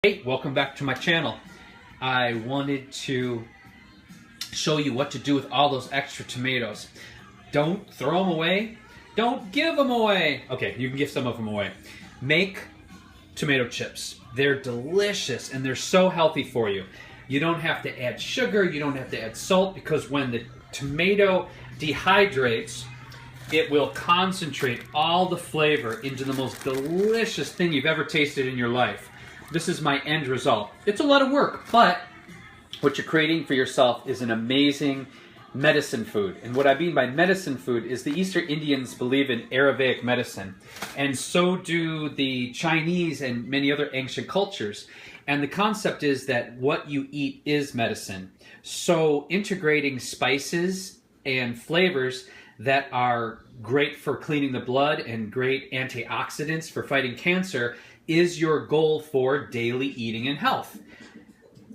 Hey, welcome back to my channel. I wanted to show you what to do with all those extra tomatoes. Don't throw them away. Don't give them away. Okay, you can give some of them away. Make tomato chips. They're delicious and they're so healthy for you. You don't have to add sugar, you don't have to add salt, because when the tomato dehydrates, it will concentrate all the flavor into the most delicious thing you've ever tasted in your life. This is my end result. It's a lot of work, but what you're creating for yourself is an amazing medicine food. And what I mean by medicine food is the Eastern Indians believe in Ayurvedic medicine, and so do the Chinese and many other ancient cultures. And the concept is that what you eat is medicine. So integrating spices and flavors that are great for cleaning the blood and great antioxidants for fighting cancer is your goal for daily eating and health.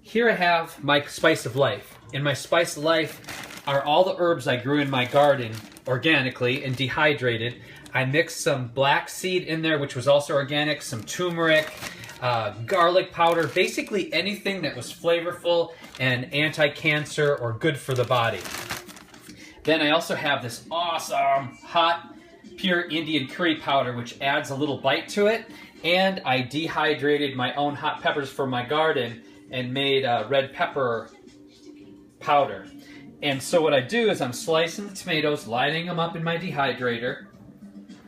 Here I have my spice of life. In my spice of life are all the herbs I grew in my garden organically and dehydrated. I mixed some black seed in there, which was also organic, some turmeric, garlic powder, basically anything that was flavorful and anti-cancer or good for the body. Then I also have this awesome hot pure Indian curry powder, which adds a little bite to it. And I dehydrated my own hot peppers from my garden and made red pepper powder. And so what I do is I'm slicing the tomatoes, lining them up in my dehydrator,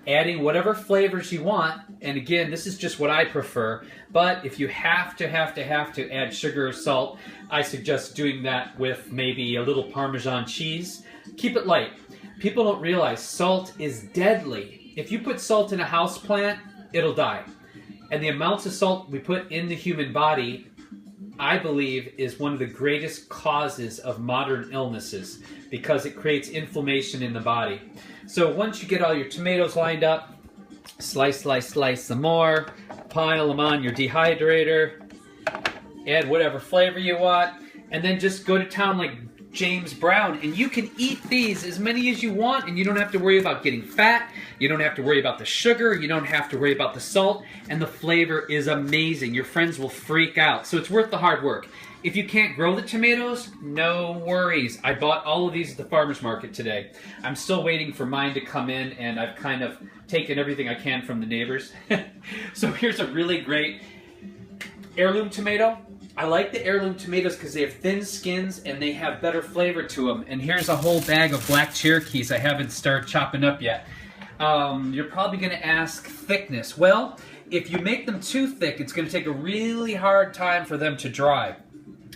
adding whatever flavors you want. And again, this is just what I prefer. But if you have to add sugar or salt, I suggest doing that with maybe a little Parmesan cheese. Keep it light. People don't realize salt is deadly. If you put salt in a house plant, it'll die. And the amounts of salt we put in the human body, I believe, is one of the greatest causes of modern illnesses, because it creates inflammation in the body. So once you get all your tomatoes lined up, slice some more, pile them on your dehydrator, add whatever flavor you want, and then just go to town like James Brown, and you can eat these as many as you want, and you don't have to worry about getting fat, you don't have to worry about the sugar, you don't have to worry about the salt, and the flavor is amazing. Your friends will freak out, so it's worth the hard work. If you can't grow the tomatoes, no worries. I bought all of these at the farmer's market today. I'm still waiting for mine to come in, and I've kind of taken everything I can from the neighbors. So here's a really great heirloom tomato. I like the heirloom tomatoes because they have thin skins and they have better flavor to them. And here's a whole bag of black Cherokees I haven't started chopping up yet. You're probably going to ask thickness. Well, if you make them too thick, it's going to take a really hard time for them to dry.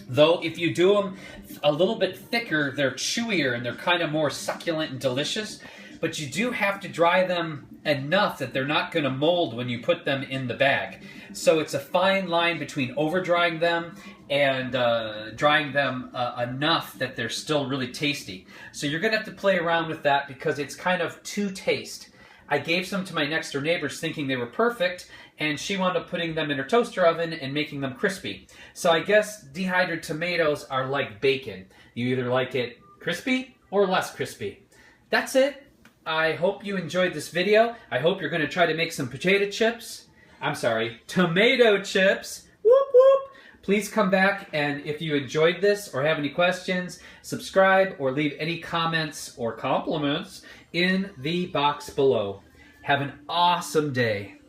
Though if you do them a little bit thicker, they're chewier and they're kind of more succulent and delicious. But you do have to dry them enough that they're not going to mold when you put them in the bag. So it's a fine line between over drying them and drying them enough that they're still really tasty. So you're going to have to play around with that because it's kind of two taste. I gave some to my next door neighbors thinking they were perfect, and she wound up putting them in her toaster oven and making them crispy. So I guess dehydrated tomatoes are like bacon. You either like it crispy or less crispy. That's it. I hope you enjoyed this video. I hope you're going to try to make some potato chips. I'm sorry, tomato chips. Whoop whoop. Please come back, and if you enjoyed this or have any questions, subscribe or leave any comments or compliments in the box below. Have an awesome day.